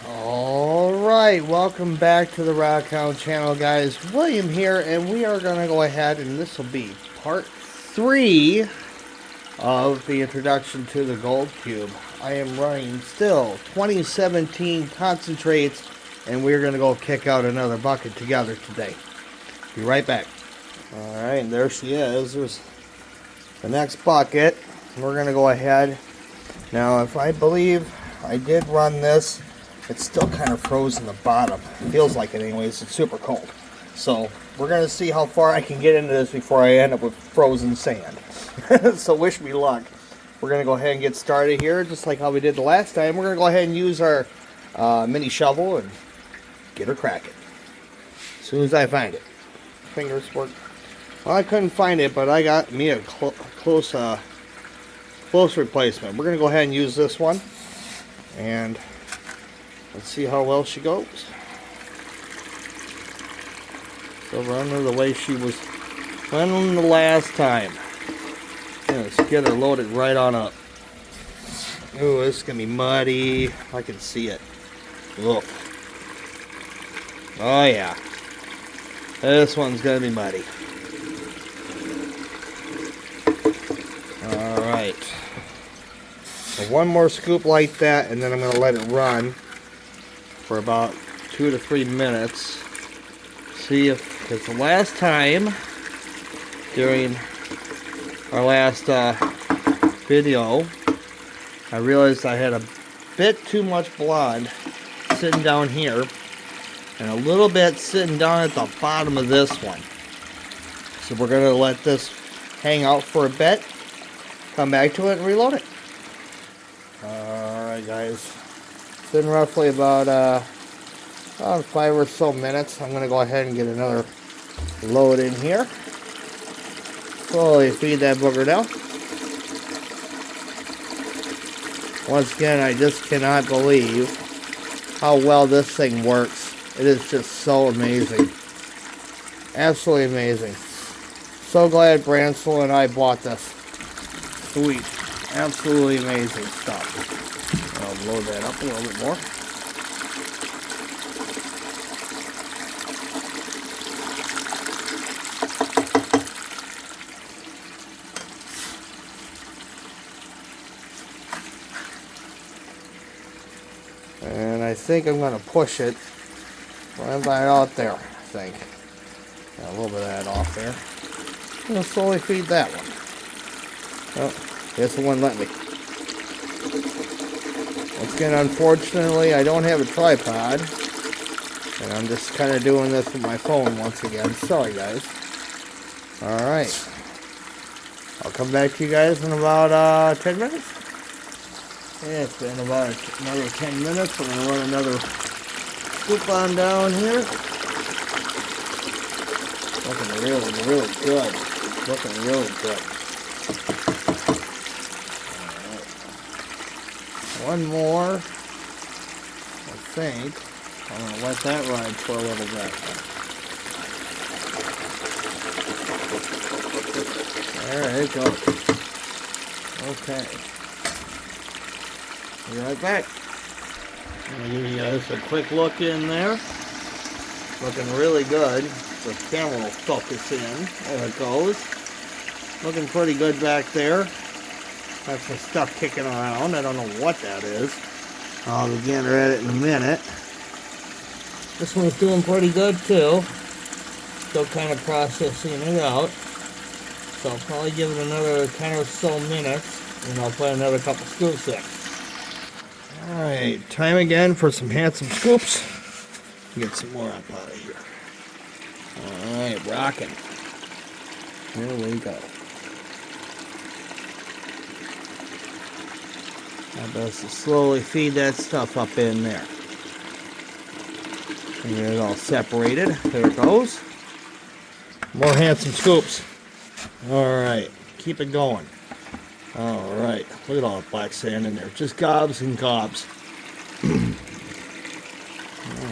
Alright, welcome back to the Rockhound channel, guys. William here, and we are going to go ahead, and this will be part 3 of the introduction to the Gold Cube. I am running still 2017 concentrates, and we're going to go kick out another bucket together today. Be right back. Alright, and there she is. There's the next bucket. We're going to go ahead. Now, if I believe I did run this, it's still kind of frozen the bottom. It feels like it anyways. It's super cold. So we're going to see how far I can get into this before I end up with frozen sand. So wish me luck. We're going to go ahead and get started here, just like how we did the last time. We're going to go ahead and use our mini shovel and get her cracking. As soon as I find it. Fingers work. Well, I couldn't find it, but I got me a close replacement. We're going to go ahead and use this one. And let's see how well she goes. So run her the way she was running the last time. Let's get her loaded right on up. Ooh, this is going to be muddy. I can see it. Look. Oh yeah. This one's going to be muddy. Alright. So one more scoop like that, and then I'm going to let it run for about 2 to 3 minutes. See if, because the last time during our last video, I realized I had a bit too much blood sitting down here and a little bit sitting down at the bottom of this one. So we're going to let this hang out for a bit, come back to it and reload it. Alright guys, it's been roughly about 5 or so minutes. I'm going to go ahead and get another load in here. Slowly feed that booger down. Once again, I just cannot believe how well this thing works. It is just so amazing. Absolutely amazing. So glad Bransel and I bought this. Sweet. Absolutely amazing stuff. I'll load that up a little bit more. And I think I'm going to push it right out there, I think. Got a little bit of that off there. I'm going to slowly feed that one. Oh, guess it wouldn't let me. Once again, unfortunately, I don't have a tripod. And I'm just kind of doing this with my phone once again. Sorry, guys. Alright. I'll come back to you guys in about 10 minutes. Yeah, it's been about another 10 minutes. I'm going to run another scoop on down here. Looking really good. Looking really good. Alright. One more. I think. I'm going to let that ride for a little bit. There it goes. Okay. Be right back. I'm going to give you guys a quick look in there. Looking really good. The camera will focus in. There it goes. Looking pretty good back there. Got some stuff kicking around. I don't know what that is. I'll begin at it in a minute. This one's doing pretty good too. Still kind of processing it out. So I'll probably give it another 10 or so minutes. And I'll put another couple scoops in. Alright, time again for some handsome scoops. Get some more up out of here. Alright, rocking. Here we go. Now best to slowly feed that stuff up in there. And get it all separated. There it goes. More handsome scoops. Alright, keep it going. Alright, look at all the black sand in there. Just gobs and gobs. Alright,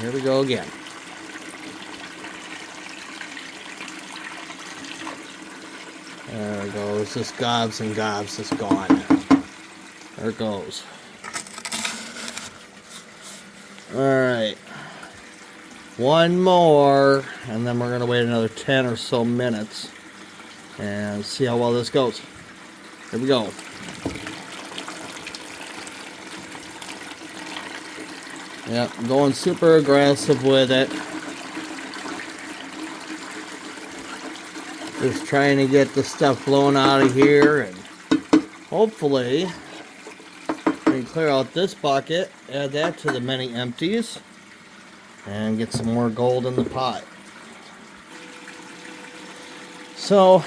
here we go again. There it goes. Just gobs and gobs. It's gone. There it goes. Alright. One more, and then we're going to wait another 10 or so minutes and see how well this goes. Here we go. Yep, going super aggressive with it. Just trying to get the stuff blown out of here, and hopefully we can clear out this bucket, add that to the mini empties, and get some more gold in the pot. So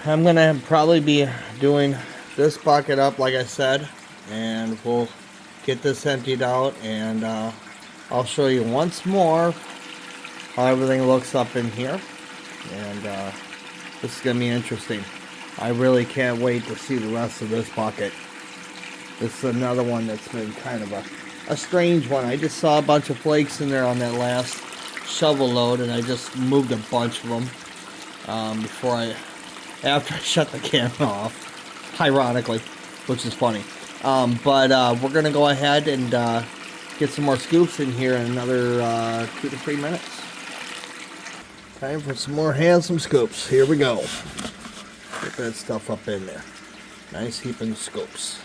I'm gonna probably be doing this bucket up like I said, and we'll get this emptied out, and I'll show you once more how everything looks up in here, and this is gonna be interesting. I really can't wait to see the rest of this bucket. This is another one that's been kind of a strange one. I just saw a bunch of flakes in there on that last shovel load, and I just moved a bunch of them after I shut the camera off, ironically, which is funny. But we're gonna go ahead and get some more scoops in here in another 2 to 3 minutes. Time for some more handsome scoops. Here we go. Get that stuff up in there. Nice heaping scoops.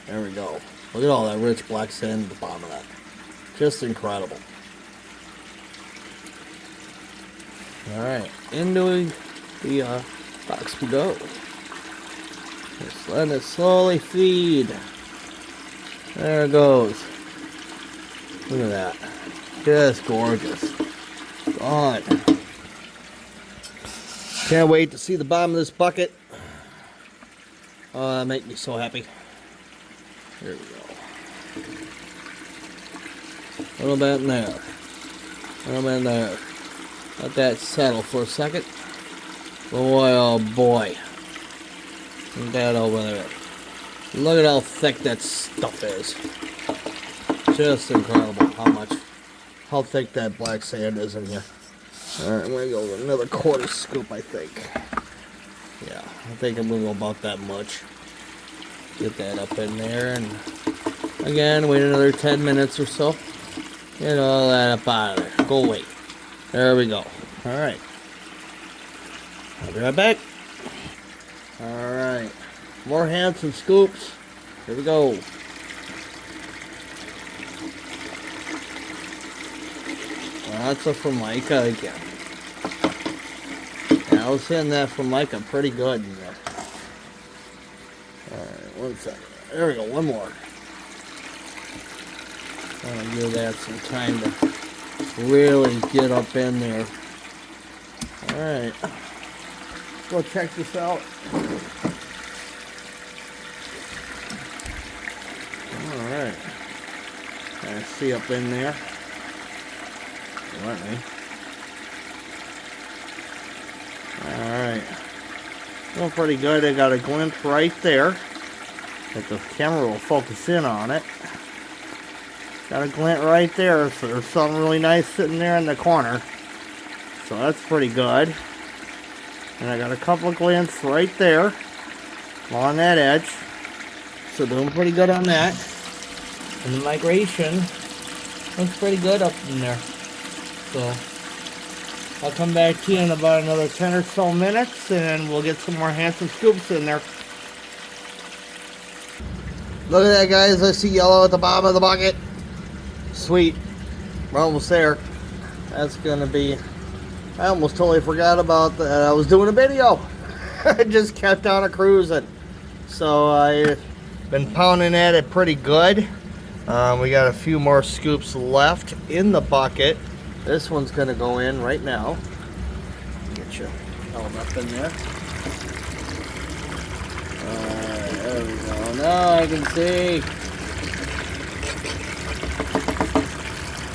There we go. Look at all that rich black sand at the bottom of that. Just incredible. Alright, into the box we go. Just letting it slowly feed. There it goes. Look at that. Just gorgeous. God. Can't wait to see the bottom of this bucket. Oh, that makes me so happy. There we go. A little bit in there. A little bit in there. Let that settle for a second. Boy, oh boy. Look at that over there. Look at how thick that stuff is. Just incredible how thick that black sand is in here. Alright, I'm going to go with another quarter scoop, I think. Yeah, I think I'm going to go about that much. Get that up in there, and again, wait another 10 minutes or so. Get all that up out of there. Go away. There we go. Alright. I'll be right back. Alright. More handsome scoops. Here we go. That's a Formica again. Yeah, I was hitting that Formica pretty good in there. Alright, 1 second. There we go, one more. I'll give that some time to really get up in there. Alright. Go check this out. Alright. I see up in there. Let me. Alright. Doing pretty good. I got a glimpse right there. If the camera will focus in on it. Got a glint right there. So there's something really nice sitting there in the corner. So that's pretty good. And I got a couple of glints right there. Along that edge. So doing pretty good on that. And the migration looks pretty good up in there. So I'll come back to you in about another 10 or so minutes, and we'll get some more handsome scoops in there. Look at that, guys. I see yellow at the bottom of the bucket. Sweet. We're almost there. That's gonna be... I almost totally forgot about that. I was doing a video. I just kept on cruising. So I've been pounding at it pretty good. We got a few more scoops left in the bucket. This one's going to go in right now. Get you all up in there. Alright, there we go. Now I can see.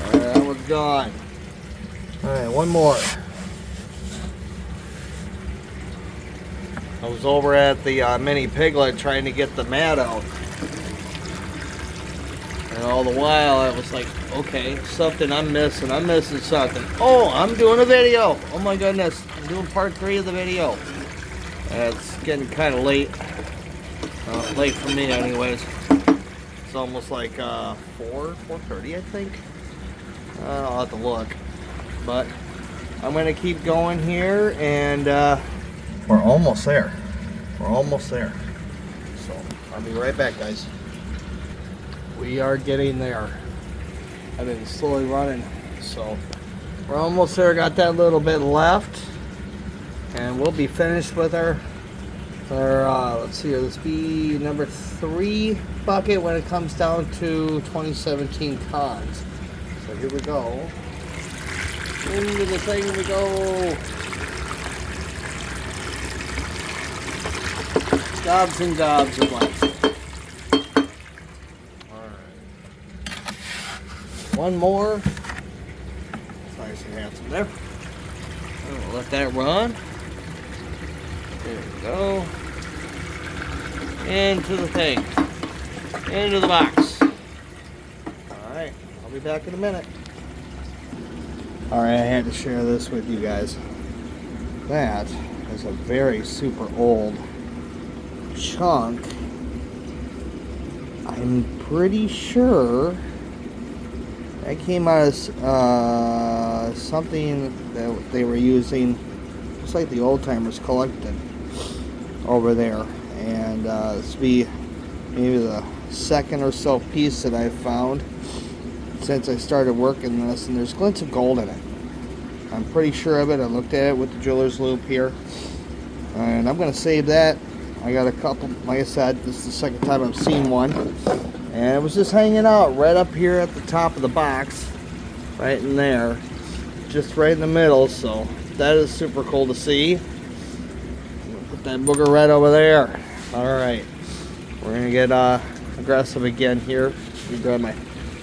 Alright, that one's gone. Alright, one more. I was over at the mini piglet trying to get the mat out. And all the while I was like, okay, something I'm missing something. Oh, I'm doing a video. Oh my goodness, I'm doing part 3 of the video. It's getting kind of late. Late for me anyways. It's almost like 4:30 I think. I'll have to look. But I'm going to keep going here, and we're almost there. We're almost there. So I'll be right back, guys. We are getting there. I've been slowly running, so we're almost there. Got that little bit left, and we'll be finished with our let's see here, this be number 3 bucket when it comes down to 2017 cons. So here we go. Into the thing we go. Gobs and gobs of life. One more. Nice and handsome there. And we'll let that run. There we go. Into the thing. Into the box. Alright, I'll be back in a minute. Alright, I had to share this with you guys. That is a very super old chunk. I'm pretty sure that came out of something that they were using, just like the old timers collected over there. And this will be maybe the second or so piece that I found since I started working this, and there's glints of gold in it. I'm pretty sure of it. I looked at it with the jeweler's loop here, and I'm going to save that. I got a couple, like I said, this is the second time I've seen one. And it was just hanging out right up here at the top of the box, right in there, just right in the middle. So that is super cool to see. Put that booger right over there. All right, we're gonna get aggressive again here. Let me grab my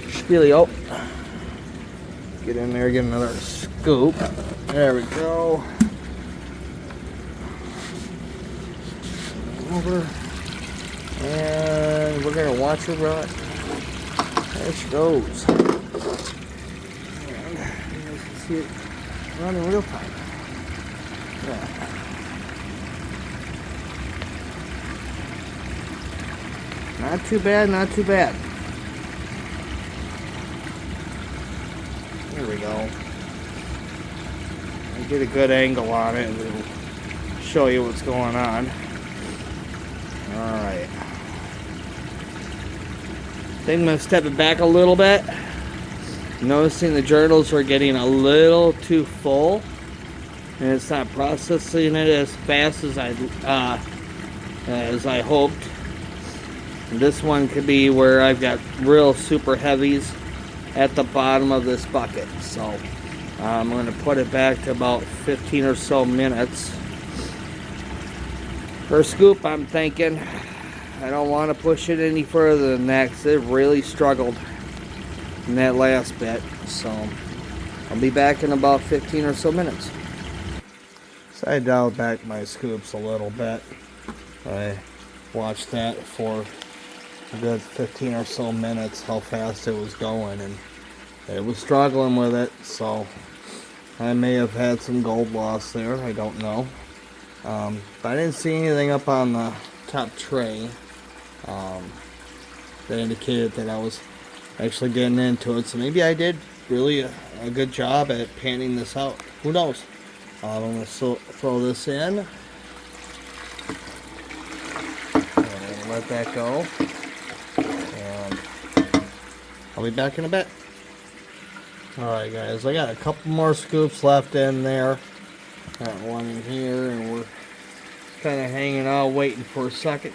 speleo. Get in there, get another scoop. There we go. Over. And we're going to watch her run. There she goes. And you guys can see it run in real time. Yeah. Not too bad, not too bad. There we go. I get a good angle on it and it'll show you what's going on. Alright. I think I'm going to step it back a little bit. Noticing the journals are getting a little too full, and it's not processing it as fast as I hoped. And this one could be where I've got real super heavies at the bottom of this bucket. So I'm going to put it back to about 15 or so minutes. For scoop, I'm thinking I don't want to push it any further than that because it really struggled in that last bit. So I'll be back in about 15 or so minutes. So I dialed back my scoops a little bit. I watched that for a good 15 or so minutes, how fast it was going, and it was struggling with it. So I may have had some gold loss there, I don't know. But I didn't see anything up on the top tray that indicated that I was actually getting into it. So maybe I did really a good job at panning this out. Who knows? I'm going to throw this in and let that go. And I'll be back in a bit. Alright guys, I got a couple more scoops left in there. Got one in here, and we're kind of hanging out waiting for a second.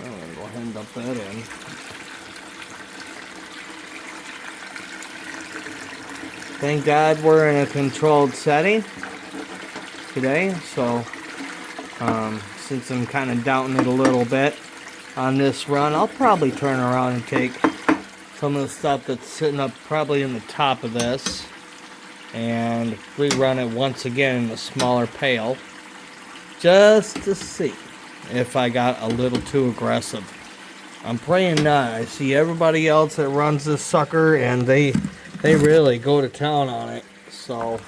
I'm going to go ahead and dump that in. Thank God we're in a controlled setting today, so since I'm kind of doubting it a little bit on this run, I'll probably turn around and take some of the stuff that's sitting up probably in the top of this and rerun it once again in a smaller pail, just to see if I got a little too aggressive. I'm praying not. I see everybody else that runs this sucker, and they really go to town on it. So,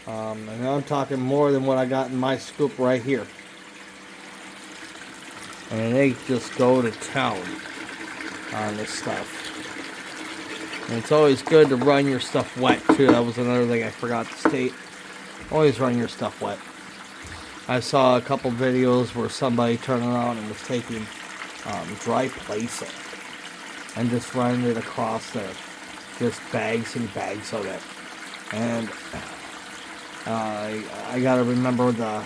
and I'm talking more than what I got in my scoop right here. And they just go to town on this stuff. And it's always good to run your stuff wet too. That was another thing I forgot to state. Always run your stuff wet. I saw a couple videos where somebody turned around and was taking dry placing and just running it across there. Just bags and bags of it. And I gotta remember the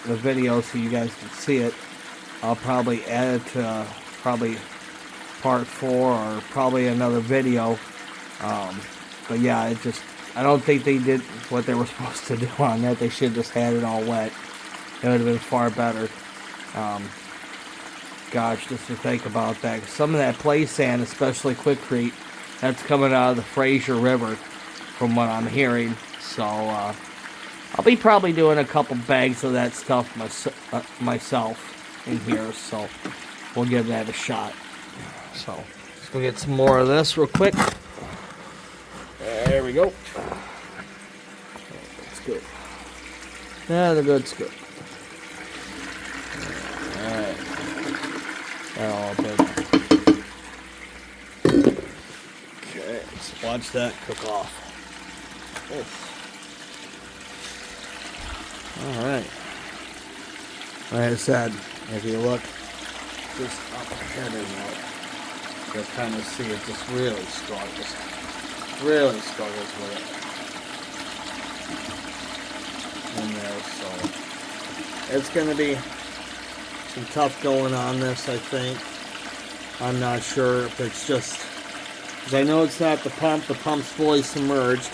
video so you guys can see it. I'll probably add it to probably part 4 or probably another video. But yeah, I don't think they did what they were supposed to do on that. They should have just had it all wet. It would have been far better. Gosh, just to think about that. Some of that play sand, especially Quikrete, that's coming out of the Fraser River from what I'm hearing. So I'll be probably doing a couple bags of that stuff myself in here. So we'll give that a shot. So let's go get some more of this real quick. There we go. That's good. Yeah, the good's good. Alright. Oh, baby. Okay, let's watch that cook off. Alright. Like I said, if you look just up ahead of you, you'll kind of see it just really struggles. Really struggles with it in there, so it's going to be some tough going on this, I think. I'm not sure if it's just because I know it's not the pump's fully submerged,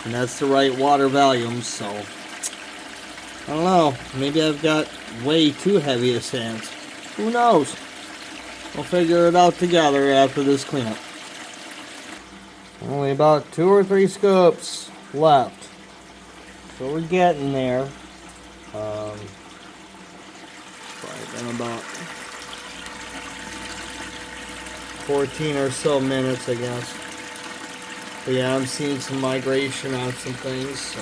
and that's the right water volume, so I don't know, maybe I've got way too heavy of sands. Who knows? We'll figure it out together after this cleanup. Only about 2 or 3 scoops left. So we're getting there. Probably been about 14 or so minutes, I guess. But yeah, I'm seeing some migration on some things, so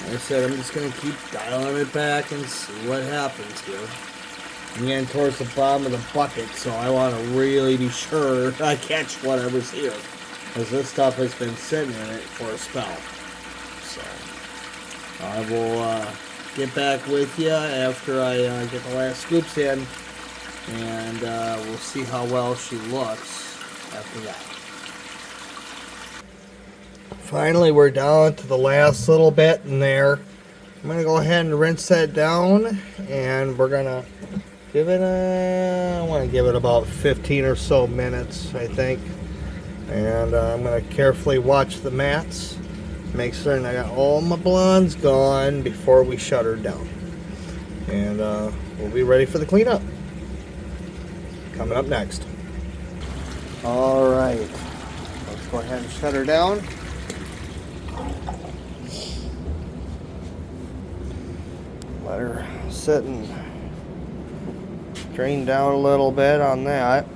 like I said, I'm just going to keep dialing it back and see what happens here. I'm getting towards the bottom of the bucket, so I want to really be sure I catch whatever's here. Because this stuff has been sitting in it for a spell. So, I will get back with you after I get the last scoops in. And we'll see how well she looks after that. Finally, we're down to the last little bit in there. I'm going to go ahead and rinse that down. And we're going to give it I want to give it about 15 or so minutes, I think. And I'm going to carefully watch the mats, make certain I got all my blondes gone before we shut her down. And we'll be ready for the cleanup. Coming up next. Alright, let's go ahead and shut her down. Let her sit and drain down a little bit on that.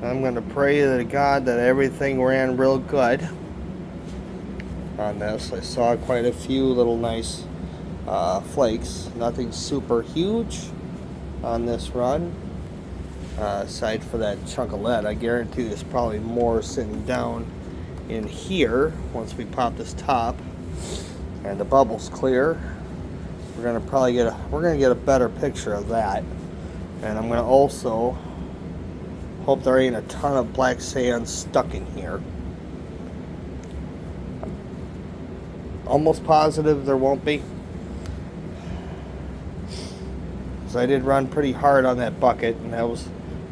I'm going to pray to God that everything ran real good on this. I saw quite a few little nice flakes. Nothing super huge on this run. Aside for that chunk of lead, I guarantee there's probably more sitting down in here once we pop this top and the bubbles clear. We're going to probably get a better picture of that. And I'm going to also hope there ain't a ton of black sand stuck in here. Almost positive there won't be. Because I did run pretty hard on that bucket, and that was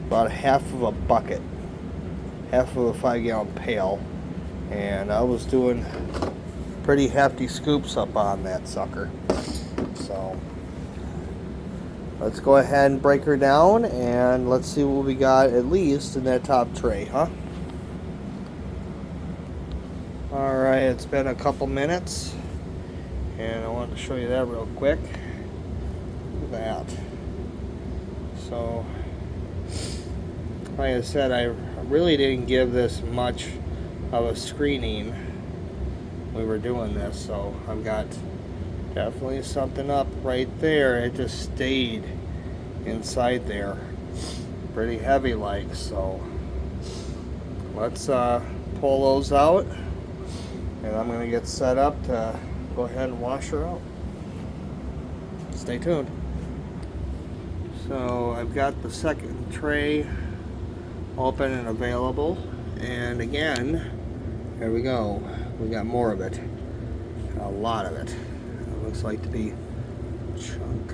about half of a bucket. Half of a 5-gallon pail. And I was doing pretty hefty scoops up on that sucker. So let's go ahead and break her down, and let's see what we got at least in that top tray, huh? Alright, it's been a couple minutes, and I wanted to show you that real quick. Look at that. So, like I said, I really didn't give this much of a screening when we were doing this, so I've got definitely something up right there. It just stayed inside there. pretty heavy like, so let's pull those out, and I'm gonna get set up to go ahead and wash her out. Stay tuned. So I've got the second tray open and available, and again, here we go. We got more of it, a lot of it. It looks like to be chunk.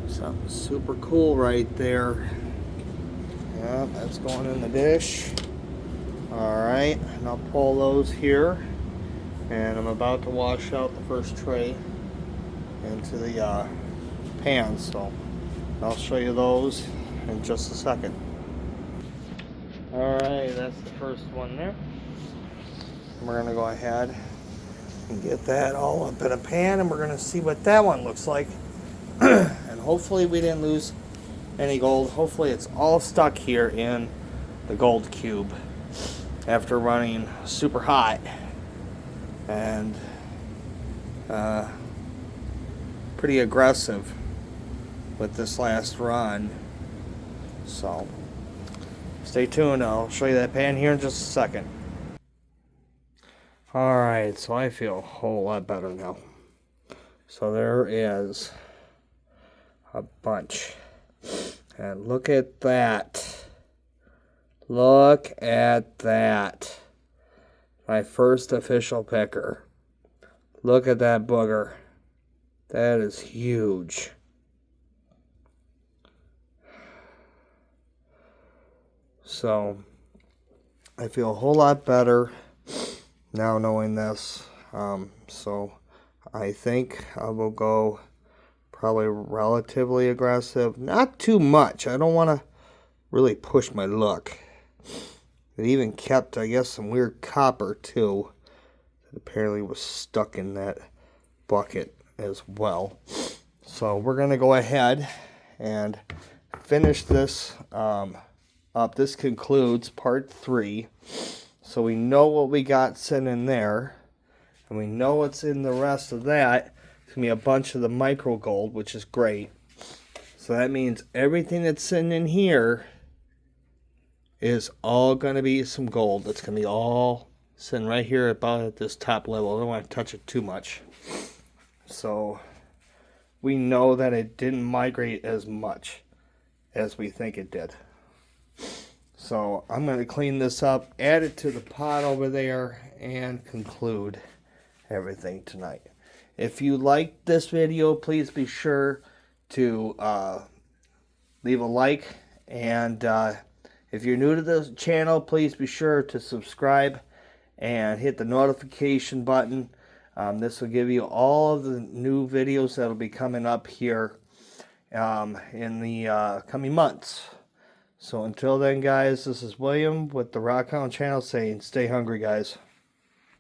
Something super cool right there. Yeah, that's going in the dish. Alright, and I'll pull those here, and I'm about to wash out the first tray into the pan, so I'll show you those in just a second. Alright, that's the first one there. We're going to go ahead and get that all up in a pan, and we're going to see what that one looks like. And hopefully we didn't lose any gold. Hopefully it's all stuck here in the gold cube after running super hot and pretty aggressive with this last run. So stay tuned. I'll show you that pan here in just a second. Alright, so I feel a whole lot better now. So there is a bunch. And look at that. Look at that. My first official picker. Look at that booger. That is huge. So I feel a whole lot better now knowing this. So I think I will go probably relatively aggressive. Not too much. I don't want to really push my luck. It even kept, I guess, some weird copper too. That apparently was stuck in that bucket as well. So we're going to go ahead and finish this up. This concludes part 3. So we know what we got sitting in there. And we know what's in the rest of that. It's going to be a bunch of the micro gold, which is great. So that means everything that's sitting in here is all going to be some gold. It's going to be all sitting right here about at this top level. I don't want to touch it too much. So we know that it didn't migrate as much as we think it did. So I'm going to clean this up, add it to the pot over there, and conclude everything tonight. If you liked this video, please be sure to leave a like, and if you're new to this channel, please be sure to subscribe and hit the notification button. This will give you all of the new videos that will be coming up here in the coming months. So until then, guys, this is William with the Rockhound channel saying stay hungry, guys.